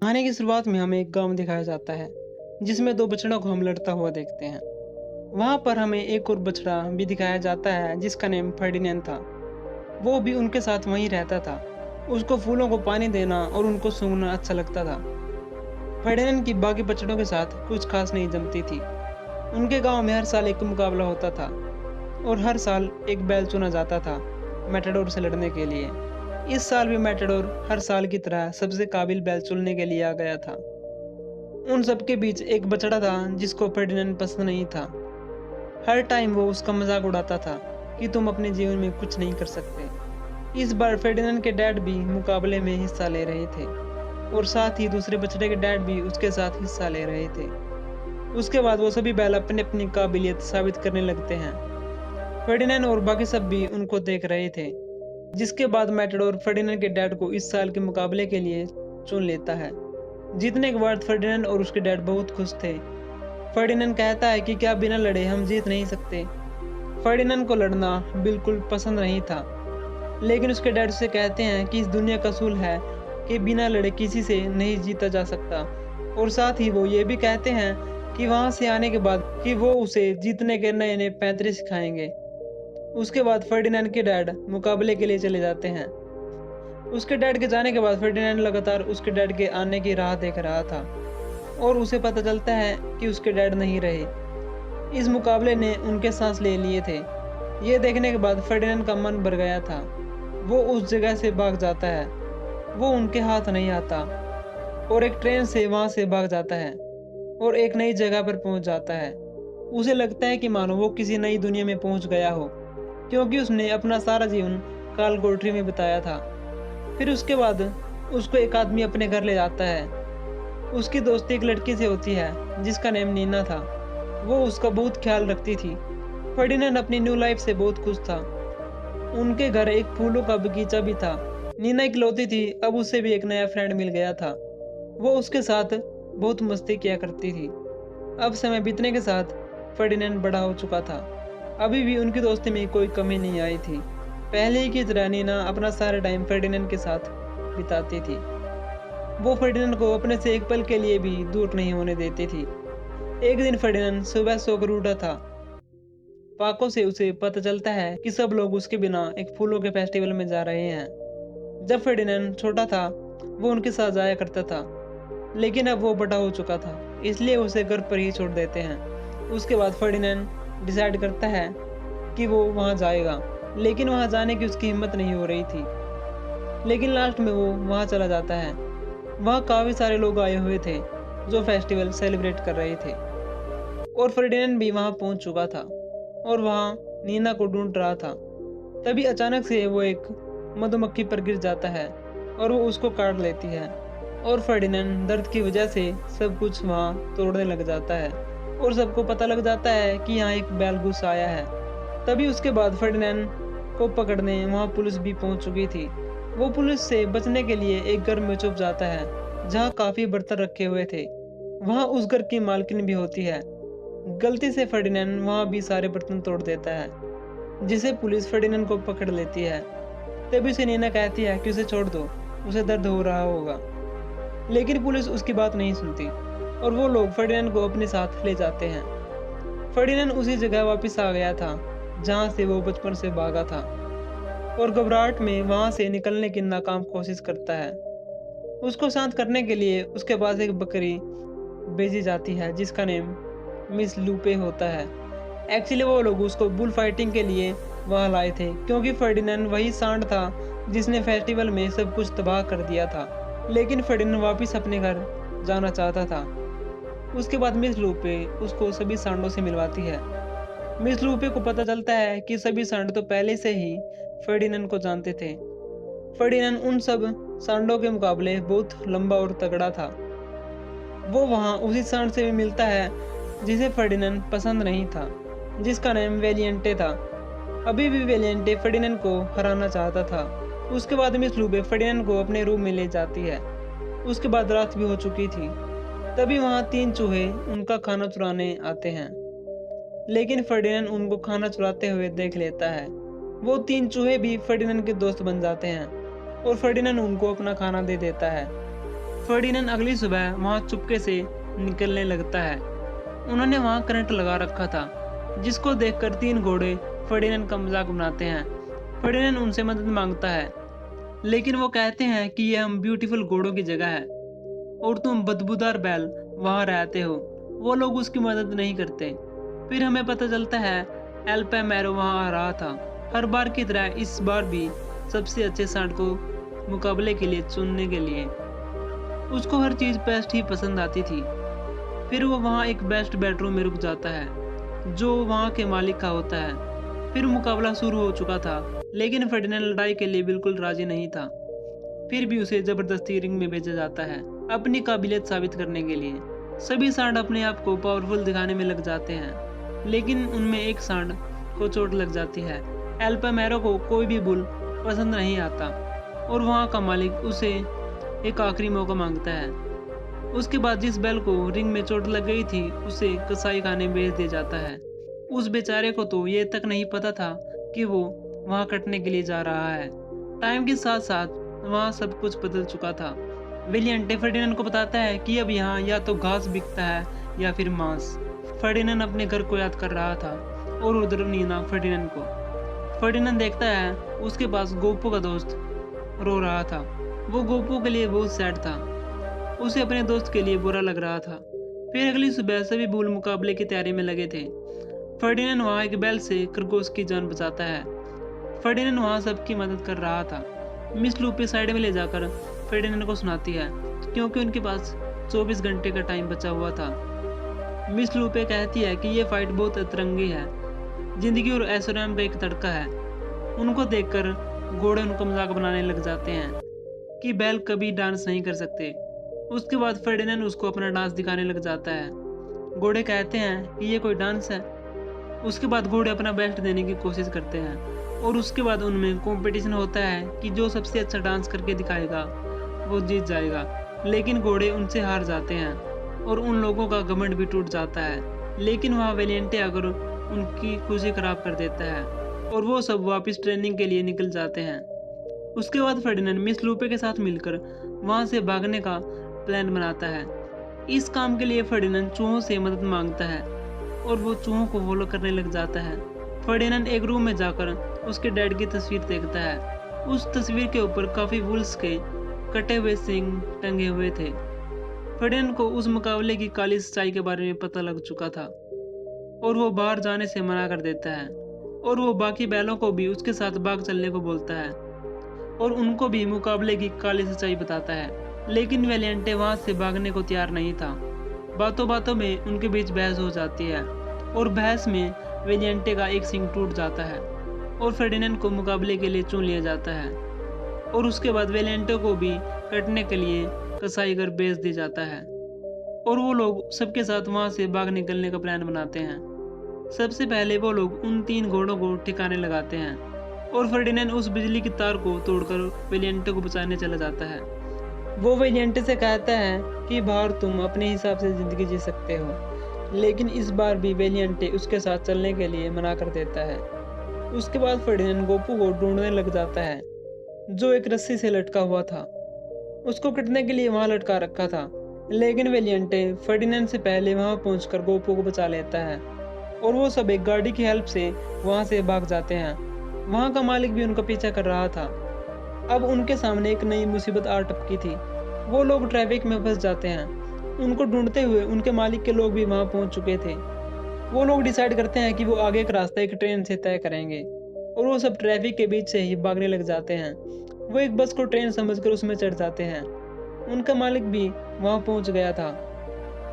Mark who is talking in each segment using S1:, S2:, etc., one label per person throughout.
S1: कहानी की शुरुआत में हमें एक गांव दिखाया जाता है जिसमें दो बछड़ों को हम लड़ता हुआ देखते हैं। वहां पर हमें एक और बछड़ा भी दिखाया जाता है जिसका नाम फर्डिनेंड था। वो भी उनके साथ वहीं रहता था। उसको फूलों को पानी देना और उनको सूंघना अच्छा लगता था। फर्डिनेंड की बाकी बछड़ों के साथ कुछ खास नहीं जमती थी। उनके गांव में हर साल एक मुकाबला होता था और हर साल एक बैल चुना जाता था मैटाडोर से लड़ने के लिए। इस साल भी मैटाडोर हर साल की तरह सबसे काबिल बैल चुनने के लिए आ गया था। उन सबके बीच एक बछड़ा था जिसको फर्डिनेंड पसंद नहीं था। हर टाइम वो उसका मजाक उड़ाता था कि तुम अपने जीवन में कुछ नहीं कर सकते। इस बार फर्डिनेंड के डैड भी मुकाबले में हिस्सा ले रहे थे और साथ ही दूसरे बछड़े के डैड भी उसके साथ हिस्सा ले रहे थे। उसके बाद वो सभी बैल अपनी अपनी काबिलियत साबित करने लगते हैं। फर्डिनेंड और बाकी सब भी उनको देख रहे थे। जिसके बाद मैटाडोर फर्डिनेंड के डैड को इस साल के मुकाबले के लिए चुन लेता है। जीतने के बाद फर्डिनेंड और उसके डैड बहुत खुश थे। फर्डिनेंड कहता है कि क्या बिना लड़े हम जीत नहीं सकते। फर्डिनेंड को लड़ना बिल्कुल पसंद नहीं था, लेकिन उसके डैड उसे कहते हैं कि इस दुनिया का असूल है कि बिना लड़े किसी से नहीं जीता जा सकता। और साथ ही वो ये भी कहते हैं कि वहां से आने के बाद कि वो उसे जीतने के नए नए पैंतरे सिखाएंगे। उसके बाद फर्डिनेंड के डैड मुकाबले के लिए चले जाते हैं। उसके डैड के जाने के बाद फर्डिनेंड लगातार उसके डैड के आने की राह देख रहा था और उसे पता चलता है कि उसके डैड नहीं रहे। इस मुकाबले ने उनके सांस ले लिए थे। ये देखने के बाद फर्डिनेंड का मन भर गया था। वो उस जगह से भाग जाता है। वो उनके हाथ नहीं आता और एक ट्रेन से वहां से भाग जाता है और एक नई जगह पर पहुंच जाता है। उसे लगता है कि मानो वो किसी नई दुनिया में पहुंच गया हो, क्योंकि उसने अपना सारा जीवन काल कोठरी में बिताया था। फिर उसके बाद उसको एक आदमी अपने घर ले जाता है। उसकी दोस्ती एक लड़की से होती है जिसका नाम नीना था। वो उसका बहुत ख्याल रखती थी। फर्डिनेंड अपनी न्यू लाइफ से बहुत खुश था। उनके घर एक फूलों का बगीचा भी था। नीना इकलौती थी, अब उसे भी एक नया फ्रेंड मिल गया था। वो उसके साथ बहुत मस्ती किया करती थी। अब समय बीतने के साथ फर्डिनेंड बड़ा हो चुका था। अभी भी उनकी दोस्ती में कोई कमी नहीं आई थी। पहले ही की तरह नीना अपना सारा टाइम फर्डिनेंड के साथ बिताती थी। वो फर्डिनेंड को अपने से एक पल के लिए भी दूर नहीं होने देती थी। एक दिन फर्डिनेंड सुबह सोकर उठा था। पाको से उसे पता चलता है कि सब लोग उसके बिना एक फूलों के फेस्टिवल में जा रहे हैं। जब फर्डिनेंड छोटा था, वो उनके साथ जाया करता था, लेकिन अब वो बड़ा हो चुका था, इसलिए उसे घर पर ही छोड़ देते हैं। उसके बाद फर्डिनेंड डिसाइड करता है कि वो वहां जाएगा, लेकिन वहां जाने की उसकी हिम्मत नहीं हो रही थी। लेकिन लास्ट में वो वहां चला जाता है। वहां काफी सारे लोग आए हुए थे जो फेस्टिवल सेलिब्रेट कर रहे थे और फर्डिनेंड भी वहां पहुंच चुका था और वहां नीना को ढूंढ रहा था। तभी अचानक से वो एक मधुमक्खी पर गिर जाता है और वो उसको काट लेती है और फर्डिनेंड दर्द की वजह से सब कुछ वहां तोड़ने लग जाता है और सबको पता लग जाता है कि यहाँ एक बैल घुस आया है। तभी उसके बाद फर्डिनेंड को पकड़ने वहां पुलिस भी पहुंच चुकी थी। वो पुलिस से बचने के लिए एक घर में छुप जाता है जहाँ काफी बर्तन रखे हुए थे। वहां उस घर की मालकिन भी होती है। गलती से फर्डिनेंड वहां भी सारे बर्तन तोड़ देता है, जिसे पुलिस फर्डिनेंड को पकड़ लेती है। तभी उसे नीना कहती है कि उसे छोड़ दो, उसे दर्द हो रहा होगा। लेकिन पुलिस उसकी बात नहीं सुनती और वो लोग फर्डिनेंड को अपने साथ ले जाते हैं। फर्डिनेंड उसी जगह वापस आ गया था जहां से वो बचपन से भागा था और घबराहट में वहां से निकलने की नाकाम कोशिश करता है। उसको शांत करने के लिए उसके पास एक बकरी भेजी जाती है जिसका नेम मिस लूपे होता है। एक्चुअली वो लोग उसको बुल फाइटिंग के लिए वहां लाए थे, क्योंकि फर्डिनेंड वही सांड था जिसने फेस्टिवल में सब कुछ तबाह कर दिया था। लेकिन फर्डिनेंड वापस अपने घर जाना चाहता था। उसके बाद मिस लूपे उसको सभी सांडों से मिलवाती है। मिस लूपे को पता चलता है कि सभी सांड तो पहले से ही फर्डिनेंड को जानते थे। फर्डिनेंड उन सब सांडों के मुकाबले बहुत लंबा और तगड़ा था। वो वहां उसी सांड से भी मिलता है जिसे फर्डिनेंड पसंद नहीं था, जिसका नाम वेलियंटे था। अभी भी वेलियंटे फर्डिनेंड को हराना चाहता था। उसके बाद मिस लूबे फर्डिनेंड को अपने रूम में ले जाती है। उसके बाद रात भी हो चुकी थी। तभी वहां तीन चूहे उनका खाना चुराने आते हैं, लेकिन फर्डिनेंड उनको खाना चुराते हुए देख लेता है। वो तीन चूहे भी फर्डिनेंड के दोस्त बन जाते हैं और फर्डिनेंड उनको अपना खाना दे देता है। फर्डिनेंड अगली सुबह वहां चुपके से निकलने लगता है। उन्होंने वहां करंट लगा रखा था, जिसको देखकर 3 घोड़े फर्डिनेंड का मजाक बनाते हैं। फर्डिनेंड उनसे मदद मांगता है, लेकिन वो कहते हैं कि यह हम ब्यूटीफुल घोड़ों की जगह है और तुम बदबूदार बैल वहां रहते हो। वो लोग उसकी मदद नहीं करते। फिर हमें पता चलता है एल्पामेरो वहां आ रहा था, हर बार की तरह इस बार भी सबसे अच्छे सांड को मुकाबले के लिए चुनने के लिए। उसको हर चीज़ बेस्ट ही पसंद आती थी। फिर वो वहाँ एक बेस्ट बेडरूम में रुक जाता है, जो वहाँ के मालिक का होता है। फिर मुकाबला शुरू हो चुका था, लेकिन फर्डिनेंड लड़ाई के लिए बिल्कुल राजी नहीं था। फिर भी उसे जबरदस्ती रिंग में भेजा जाता है, अपनी काबिलियत साबित करने के लिए। सभी सांड अपने आप को पावरफुल दिखाने में लग जाते हैं, लेकिन उनमें एक सांड को चोट लग जाती है। एल्पामेरो को कोई भी बुल पसंद नहीं आता और वहाँ का मालिक उसे एक आखिरी मौका मांगता है। उसके बाद जिस बैल को रिंग में चोट लग गई थी, उसे कसाई खाने भेज दिया जाता है। उस बेचारे को तो ये तक नहीं पता था कि वो वहाँ कटने के लिए जा रहा है। टाइम के साथ साथ वहाँ सब कुछ बदल चुका था। विलियंटे फर्डिनेंड को बताता है कि अब यहाँ या तो घास बिकता है या फिर मांस। फर्डिनेंड अपने घर को याद कर रहा था और उधर नीना फर्डिनेंड को। फर्डिनेंड देखता है उसके पास गोपू का दोस्त रो रहा था। वो गोपू के लिए बहुत सैड था। उसे अपने दोस्त के लिए बुरा लग रहा था। फिर अगली सुबह सभी बुल मुकाबले की तैयारी में लगे थे। फर्डिनेंड वहाँ एक बैल से खरगोश की जान बचाता है। फर्डिनेंड वहाँ सबकी मदद कर रहा था। मिस लूपे साइड में ले जाकर फर्डिनेंड को सुनाती है, क्योंकि उनके पास 24 घंटे का टाइम बचा हुआ था। मिस लूपे कहती है कि ये फाइट बहुत अतरंगी है, जिंदगी और ऐश्वर्य का एक तड़का है। उनको देखकर घोड़े उनको मजाक बनाने लग जाते हैं कि बैल कभी डांस नहीं कर सकते। उसके बाद फर्डिनेंड उसको अपना डांस दिखाने लग जाता है। घोड़े कहते हैं कि ये कोई डांस है। उसके बाद घोड़े अपना बेस्ट देने की कोशिश करते हैं और उसके बाद उनमें कंपटीशन होता है कि जो सबसे अच्छा डांस करके दिखाएगा वो जीत जाएगा। लेकिन घोड़े उनसे हार जाते हैं और उन लोगों का घमंड भी टूट जाता है। लेकिन वहाँ वेलिएंटे आकर उनकी खुशी खराब कर देता है और वो सब वापस ट्रेनिंग के लिए निकल जाते हैं। उसके बाद फर्डिनेंड मिस लूपे के साथ मिलकर वहाँ से भागने का प्लान बनाता है। इस काम के लिए फर्डिनेंड चूहों से मदद मांगता है और वो चूहों को फॉलो करने लग जाता है। फर्डिनेंड एक रूम में जाकर उसके डैड की तस्वीर देखता है। उस तस्वीर के ऊपर काफी वुल्स के कटे हुए सींग टंगे हुए थे। फर्डिनेंड को उस मुकाबले की काली सच्चाई के बारे में पता लग चुका था और वो बाहर जाने से मना कर देता है और वो बाकी बैलों को भी उसके साथ भाग चलने को बोलता है और उनको भी मुकाबले की काली सच्चाई बताता है। लेकिन वेलिएंटे वहां से भागने को तैयार नहीं था। बातों बातों में उनके बीच बहस हो जाती है और बहस में वेलिएंटे का एक सींग टूट जाता है और फर्डिनेंड को मुकाबले के लिए चुन लिया जाता है और उसके बाद वेलिएंटे को भी कटने के लिए कसाई घर भेज दिया जाता है और वो लोग सबके साथ वहां से भाग निकलने का प्लान बनाते हैं। सबसे पहले वो लोग उन 3 घोड़ों को ठिकाने लगाते हैं और फर्डिनेंड उस बिजली की तार को तोड़कर वेलिएंटे को बचाने चला जाता है। वो वेलिएंटे से कहता है कि बाहर तुम अपने हिसाब से जिंदगी जी सकते हो, लेकिन इस बार भी वेलिएंटे उसके साथ चलने के लिए मना कर देता है। उसके बाद फर्डिनेंड गोपू को ढूंढने लग जाता है, जो एक रस्सी से लटका हुआ था। उसको कटने के लिए वहां लटका रखा था, लेकिन वेलिएंटे फर्डिनेंड से पहले वहां पहुंचकर गोपू को बचा लेता है और वो सब एक गाड़ी की हेल्प से वहां से भाग जाते हैं। वहां का मालिक भी उनका पीछा कर रहा था। अब उनके सामने एक नई मुसीबत आ टपकी थी। वो लोग ट्रैफिक में फंस जाते हैं। उनको ढूंढते हुए उनके मालिक के लोग भी वहां पहुंच चुके थे। वो लोग डिसाइड करते हैं कि वो आगे का रास्ता एक ट्रेन से तय करेंगे और वो सब ट्रैफिक के बीच से ही भागने लग जाते हैं। वो एक बस को ट्रेन समझकर उसमें चढ़ जाते हैं। उनका मालिक भी वहां पहुंच गया था,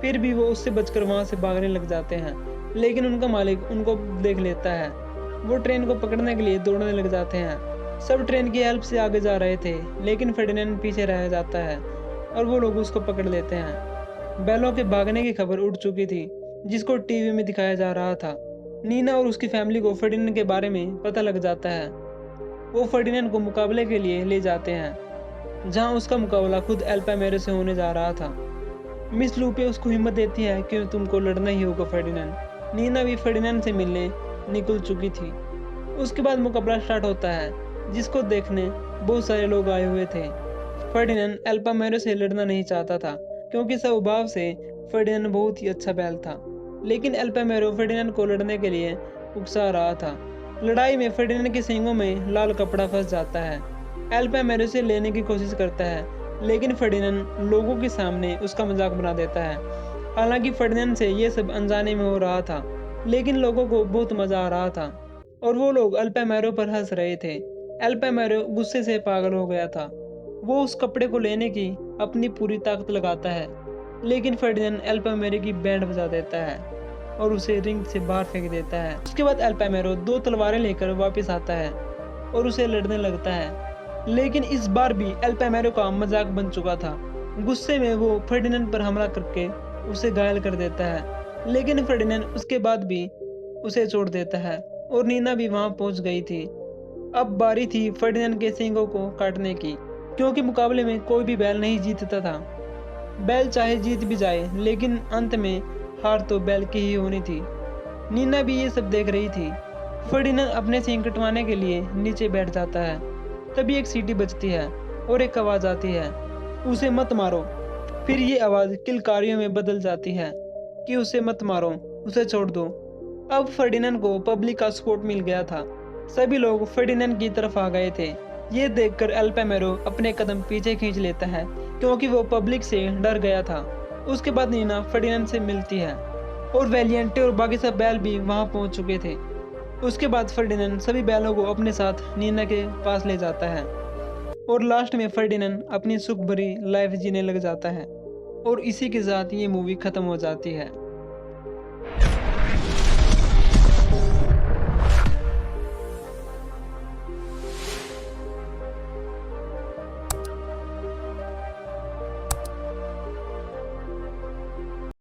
S1: फिर भी वो उससे बचकर वहां से भागने लग जाते हैं। लेकिन उनका मालिक उनको देख लेता है। वो ट्रेन को पकड़ने के लिए दौड़ने लग जाते हैं। सब ट्रेन की हेल्प से आगे जा रहे थे, लेकिन फर्डिनेंड पीछे रह जाता है और वो लोग उसको पकड़ लेते हैं। बैलों के भागने की खबर उड़ चुकी थी, जिसको टीवी में दिखाया जा रहा था। नीना और उसकी फैमिली को फर्डिनेंड के बारे में पता लग जाता है। वो फर्डिनेंड को मुकाबले के लिए ले जाते हैं, जहां उसका मुकाबला खुद एल्पामेरो से होने जा रहा था। मिस लूपे उसको हिम्मत देती है कि तुमको लड़ना ही होगा फर्डिनेंड। नीना भी फर्डिनेंड से मिलने निकल चुकी थी। उसके बाद मुकाबला स्टार्ट होता है, जिसको देखने बहुत सारे लोग आए हुए थे। फर्डिनेंड एल्पामेरो से लड़ना नहीं चाहता था, क्योंकि स्वभाव से फर्डिनेंड बहुत ही अच्छा बैल था। लेकिन एल्पामेरो फर्डिनेंड को लड़ने के लिए उकसा रहा था। लड़ाई में फर्डिनेंड के सींगों में लाल कपड़ा फंस जाता है। एल्पामेरो से लेने की कोशिश करता है, लेकिन फर्डिनेंड लोगों के सामने उसका मजाक बना देता है। हालांकि फर्डिनेंड से ये सब अनजाने में हो रहा था, लेकिन लोगों को बहुत मजा आ रहा था और वो लोग एल्पामेरो पर हंस रहे थे। एल्पामेरो गुस्से से पागल हो गया था। वो उस कपड़े को लेने की अपनी पूरी ताकत लगाता है, लेकिन फर्डिनेंड एल्पामेरो की बैंड बजा देता है और उसे रिंग से बाहर फेंक देता है। उसके बाद एल्पामेरो 2 तलवारें लेकर वापस आता है और उसे लड़ने लगता है, लेकिन इस बार भी एल्पामेरो का मजाक बन चुका था। गुस्से में वो फर्डिनेंड पर हमला करके उसे घायल कर देता है, लेकिन फर्डिनेंड उसके बाद भी उसे छोड़ देता है और नीना भी वहां पहुंच गई थी। अब बारी थी फर्डिनेंड के सींगों को काटने की, क्योंकि मुकाबले में कोई भी बैल नहीं जीतता था। बैल चाहे जीत भी जाए, लेकिन अंत में हार तो बैल की ही होनी थी। नीना भी ये सब देख रही थी। फर्डिनेंड अपने सींग कटवाने के लिए नीचे बैठ जाता है। तभी एक सीटी बजती है और एक आवाज आती है, उसे मत मारो। फिर ये आवाज किलकारियों में बदल जाती है कि उसे मत मारो, उसे छोड़ दो। अब फर्डिनेंड को पब्लिक का सपोर्ट मिल गया था। सभी लोग फर्डिनेंड की तरफ आ गए थे। ये देखकर एल्पामेरो अपने कदम पीछे खींच लेता है, क्योंकि वो पब्लिक से डर गया था। उसके बाद नीना फर्डिनेंड से मिलती है और वेलिएंटे और बाकी सब बैल भी वहां पहुंच चुके थे। उसके बाद फर्डिनेंड सभी बैलों को अपने साथ नीना के पास ले जाता है और लास्ट में फर्डिनेंड अपनी सुख भरी लाइफ जीने लग जाता है और इसी के साथ ये मूवी खत्म हो जाती है।